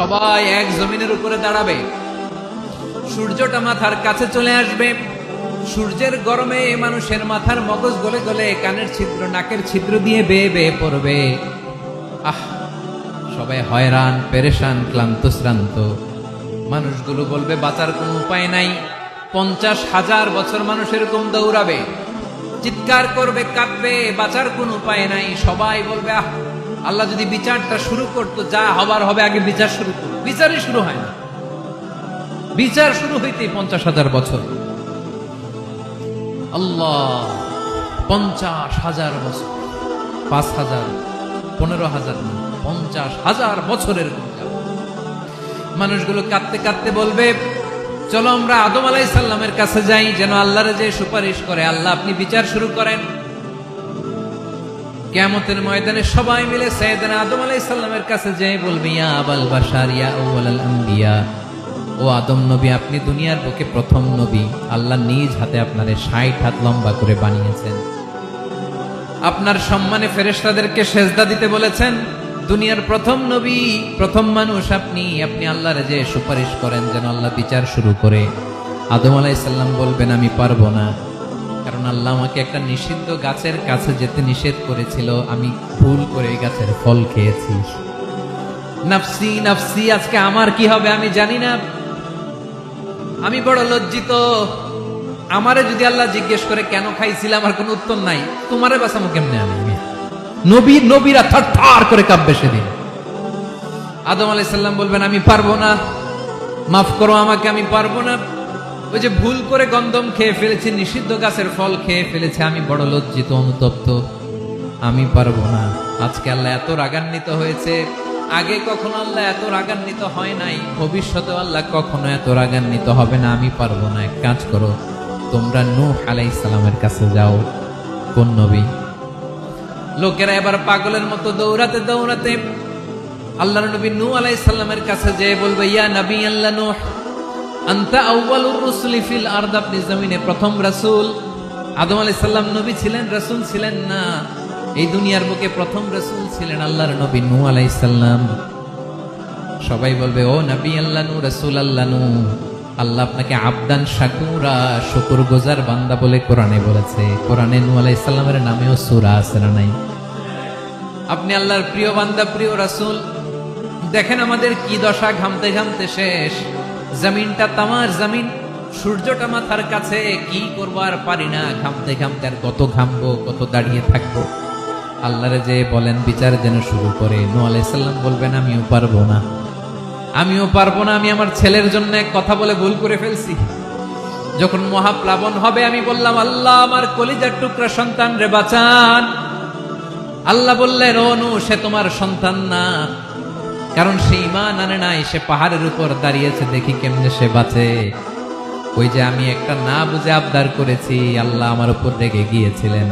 সবাই এক জমিনের উপরে দাঁড়াবে, সূর্যটা মাথার কাছে চলে আসবে, সূর্যের গরমে মানুষের মাথার মগজ গলে গলে কানের ছিদ্র নাকের ছিদ্র দিয়ে বেয়ে বেয়ে পড়বে। সবাই হয়রান, পেরেশান, ক্লান্ত শ্রান্ত। মানুষগুলো বলবে বাঁচার কোনো উপায় নাই। 50,000 বছর মানুষ এরকম দৌড়াবে, চিৎকার করবে, কাঁদবে, বাঁচার কোনো উপায় নাই। সবাই বলবে আল্লাহ যদি বিচারটা শুরু করতো, যা হবার হবে, আগে বিচার শুরু করতো। বিচারই শুরু হয় না, বিচার শুরু হইতে 50,000 বছর। আল্লাহ, 50,000 বছর, 5,000, 15,000 না, 50,000 বছরের মানুষগুলো কাঁদতে কাঁদতে বলবে চলো আমরা আদম আলাইহিস সালামের কাছে যাই, যেন আল্লাহর যে সুপারিশ করে, আল্লাহ আপনি বিচার শুরু করেন। কিয়ামতের ময়দানে সবাই মিলে সাইয়েদনা আদম আলাইহিস সালামের কাছে যেয়ে বলবে ইয়া আবাল বাশার ইয়া আউয়ালাল আম্বিয়া, ও আদম নবী, আপনি দুনিয়ার বুকে প্রথম নবী। আল্লাহ নিজ হাতে আপনারে 60 হাত লম্বা করে বানিয়েছেন, আপনার সম্মানে ফেরেশতাদেরকে সেজদা দিতে বলেছেন। দুনিয়ার প্রথম নবী, প্রথম মানুষ আপনি। আপনি আল্লাহর যে সুপারিশ করেন যেন আল্লাহ বিচার শুরু করে। আদম আলাইহিস সালাম বলবেন আমি পারবো না, কারণ আল্লাহ আমাকে একটা নিষিদ্ধ গাছের কাছে যেতে নিষেধ করেছিল, আমি ভুল করে এই গাছের ফল খেয়েছি। নাফসি নাফসি, আজকে আমার কি হবে আমি জানি না, আমি বড় লজ্জিত। আমারে যদি আল্লাহ জিজ্ঞেস করে কেন খাইছিলাম, আমার কোনো উত্তর নাই। তোমারে বাঁচামো কেমনে আমি? নবীরা থার করে কাঁপবে সেদিন। আদম আলাইহিস সালাম বলবেন আমি পারবো না, মাফ করো আমাকে, আমি পারবো না। ওই যে ভুল করে গন্ধম খেয়ে ফেলেছি, নিষিদ্ধ গাছের ফল খেয়ে ফেলেছে, আমি বড় লজ্জিত, অনুতপ্ত, আমি পারবো না। আজকে আল্লাহ এত রাগান্বিত হয়েছে, আগে কখনো আল্লাহ এত রাগান্বিত হয় নাই, ভবিষ্যতে আল্লাহ কখনো এত রাগান্বিত হবে না। আমি পারবো না। এক কাজ করো, তোমরা নূহ আলাইহিস সালামের কাছে যাও। কোন নবী? লোকেরা এবার পাগলের মতো দৌড়াতে দৌড়াতে আল্লাহর নবী নূহ আলাইহিস সালামের কাছে যেয়ে বলবে ইয়া নবী আল্লাহ নূহ, আনতা আউয়ালুর রুসুলি ফিল আরদ, আপনি জমিনে প্রথম রাসূল। আদম আলাইহিস সালাম নবী ছিলেন, রাসূল ছিলেন না। এই দুনিয়ার বুকে প্রথম রাসূল ছিলেন আল্লাহর নবী নূহ আলাইহিস সালাম। সবাই বলবে ও নবী আল্লাহ নূহ, রাসূল আল্লাহ নূহ, আল্লাহ আপনাকে আবদান শাকুরা, শুকরগুজার বান্দা বলে কোরআনে বলেছে। কোরআনে নূহ আলাইহিস সালামের নামেও সূরা আছে না নাই? আপনি আল্লাহর প্রিয় বান্দা, প্রিয় রাসূল। দেখেন আমাদের কি দশা, ঘামতে ঘামতে শেষ। জমিনটা তামার জমিন, সূর্যটা মাথার কাছে, কি করবো আর পারি না। ঘামতে ঘামতে আর কত ঘামবো, কত দাঁড়িয়ে থাকবো। আল্লাহরে যে বলেন বিচার যেন শুরু করে। নূহ আলাইহিস সালাম বলবেন আমিও পারবো না, আমিও পারবো না। আমি আমার ছেলের জন্য এক কথা বলে ভুল করে ফেলছি। যখন মহাপ্লাবন হবে আমি বললাম আল্লাহ আমার কলিজার টুকরা সন্তান রে বাঁচান। আল্লাহ বললেন ও নূহ, সে তোমার সন্তান না, কারণ সে ঈমান আনে নাই, সে পাহাড়ের উপর দাঁড়িয়েছে, দেখি কেমনে সে বাঁচে। ওই যে আমি একটা না বুঝে আবদার করেছি, আল্লাহ আমার উপর রেগে গিয়েছিলেন।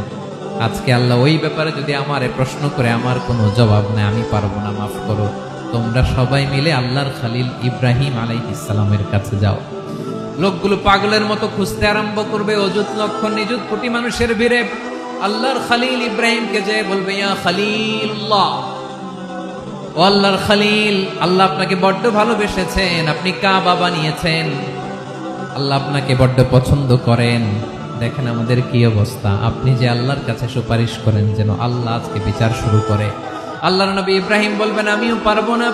আজকে আল্লাহ ওই ব্যাপারে যদি আমারে প্রশ্ন করে, আমার কোনো জবাব নেই, আমি পারবো না, মাফ করো। তোমরা সবাই মিলে আল্লাহর খালিল ইব্রাহিম আলাইহিস সালামের কাছে যাও। লোকগুলো পাগলের মতো খুঁজতে আরম্ভ করবে, অযুত লক্ষ নিযুত কোটি মানুষের ভিড়ে আল্লাহর খালিল ইব্রাহিমকে যে বলবে ইয়া খালিলুল্লাহ, ও আল্লাহর খালিল, আল্লাহ আপনাকে বড্ড ভালোবেসেছেন, আপনি কাবা বানিয়েছেন, আল্লাহ আপনাকে বড্ড পছন্দ করেন। দেখেন আমাদের কি অবস্থা। আপনি যে আল্লাহর কাছে সুপারিশ করেন যেন আল্লাহ আজকে বিচার শুরু করে। আল্লাহর নবী ইব্রাহিম বলবেন আমিও পারবো না,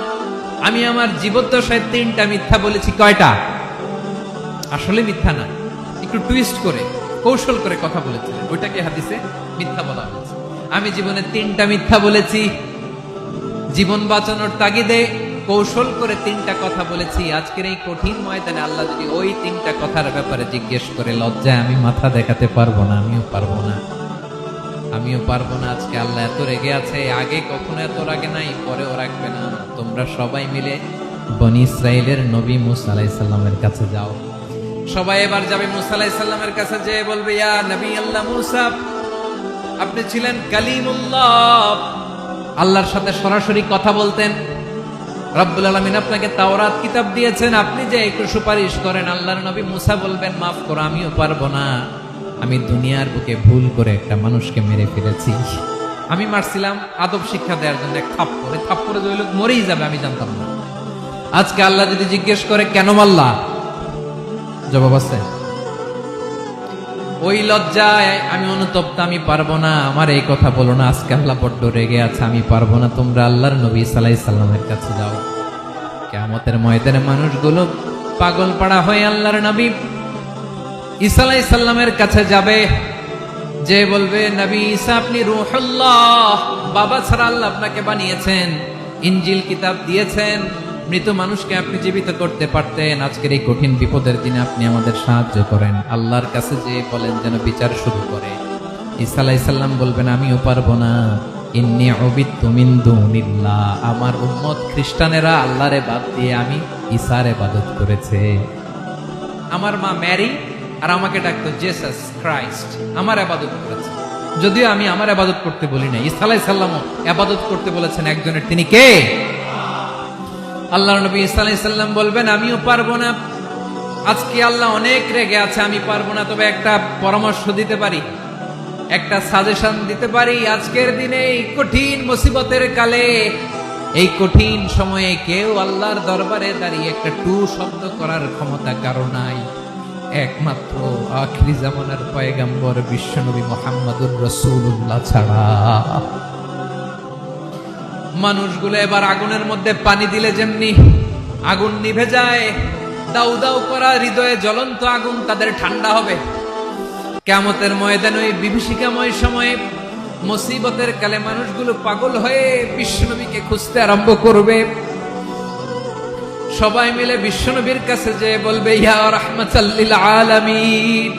আমি আমার জীবদ্দশায় 3টা মিথ্যা বলেছি। কয়টা? আসলে মিথ্যা না, একটু টুইস্ট করে, কৌশল করে কথা বলেছিলেন, ওইটাকে হাদিসে মিথ্যা বলা হয়েছে। আমি জীবনে 3টা মিথ্যা বলেছি, জীবন বাঁচানোর তাগিদে কৌশল করে 3টা কথা বলেছি। আজকের এই কঠিন ময়দানে আল্লাহ যদি ওই 3টা কথার ব্যাপারে জিজ্ঞেস করে, লজ্জায় আমি মাথা দেখাতে পারবো না, আমিও পারবো না, আমিও পারবো না। আজকে আল্লাহ এত রেগে আছে, আগে কখনো এত রাগে নাই, পরেও রাখবে না। তোমরা সবাই মিলে বনি ইসরাইলের নবী মূসা আলাইহিস সালামের কাছে যাও। সবাই এবার যাবে মূসা আলাইহিস সালামের কাছে, যেয়ে বলবে ইয়া নবী আল্লাহ মূসা, আপনি ছিলেন কালিমুল্লাহ, আল্লাহর সাথে সরাসরি কথা বলতেন। রব্বুল আলামিন আপনাকে তাওরাত কিতাব দিয়েছেন, আপনি যে একটু সুপারিশ করেন। আল্লাহর নবী মূসা বলবেন মাফ করো, আমিও পারবো না, আমি দুনিয়ার বুকে ভুল করে একটা মানুষকে মেরে ফেলেছি। আমি মারছিলাম আদব শিক্ষা দেওয়ার জন্য, এক থাপ্পড়ে যে ওই লোক মরেই যাবে আমি জানতাম না। আজকে আল্লাহ যদি জিজ্ঞেস করে কেন মারলা, জবাব আছে? ওই লজ্জায় আমি অনুতপ্ত, আমি পারবো না, আমার এই কথা বলো না, আজকে আল্লাহ বড্ড রেগে আছে, আমি পারবো না, তোমরা আল্লাহর নবী সাল্লাল্লাহু আলাইহি সাল্লামের কাছে যাও। কিয়ামতের ময়দানে মানুষগুলো পাগল পাড়া হয়ে আল্লাহর নবী ঈসা আলাইহিস সালামের কাছে যাবে, যে বলবে নবী ঈসা আপনি রূহুল্লাহ, বাবা ছাড়া আল্লাহ আপনাকে বানিয়েছেন, ইনজিল কিতাব দিয়েছেন, মৃত মানুষকে আপনি জীবিত করতে পারতেন, আজকের এই কঠিন বিপদের দিনে আপনি আমাদের সাহায্য করেন। আল্লাহর কাছে যে বলেন যেন বিচার শুরু করে। ঈসা আলাইহিস সালাম বলবেন আমিও পারবো না, ইন্নী উবিদতু মিন দুনিল্লাহ, আমার উম্মত খ্রিস্টানেরা আল্লাহরে বাদ দিয়ে আমি ঈসার ইবাদত করেছে। আমার মা ম্যারি আর আমাকে ডাকতো জেসাস ক্রাইস্ট, আমার ইবাদত করেছে, যদিও আমি আমার ইবাদত করতে বলি না। ঈসা আলাইহিস সালামও ইবাদত করতে বলেছেন একজনের, তিনি কে? আল্লাহর নবী ঈসা আলাইহিস সালাম বলবেন আমিও পারবো না, আজকে আল্লাহ অনেক রেগে আছে, আমি পারবো না, তবে একটা পরামর্শ দিতে পারি, একটা সাজেশন দিতে পারি। আজকের দিনে এই কঠিন মুসিবতের কালে, এই কঠিন সময়ে কেউ আল্লাহর দরবারে দাঁড়িয়ে একটা টু শব্দ করার ক্ষমতা কারো নাই, একমাত্র আখিরি জামানার পয়গম্বর বিশ্বনবী মুহাম্মদুর রাসূলুল্লাহ ছাড়া। মানুষগুলো এবার আগুনের মধ্যে পানি দিলে যেমনি আগুন নিভে যায়, দাউ দাউ করা হৃদয়ে জ্বলন্ত আগুন তাদের ঠান্ডা হবে। কিয়ামতের ময়দানে ওই বিভীষিকাময় সময়ে মুসিবতের কালে মানুষগুলো পাগল হয়ে বিশ্বনবীকে খুঁজতে আরম্ভ করবে। সবাই মিলে বিশ্বনবীর কাছে যেয়ে বলবে ইয়া রাহমাতাল লিল আলামিন,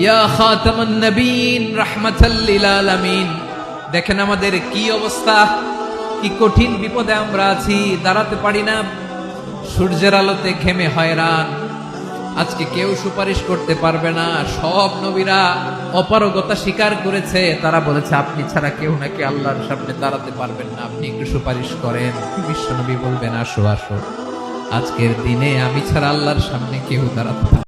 ইয়া খাতামান নবীন, রাহমাতাল লিল আলামিন। দেখেন আমাদের কি অবস্থা, কি কঠিন বিপদে আমরা আছি, দাঁড়াতে পারি না, সূর্যের আলোতে ঘেমে হয়রান, আজকে কেউ সুপারিশ করতে পারবে না। সব নবীরা অপারগতা স্বীকার করেছে, তারা বলেছে আপনি ছাড়া কেউ নাকি আল্লাহর সামনে দাঁড়াতে পারবেন না, আপনি একটু সুপারিশ করেন। বিশ্বনবী বলবেন আসো আসো, আজকের দিনে আমি ছাড়া আল্লাহর সামনে কেউ দাঁড়াতে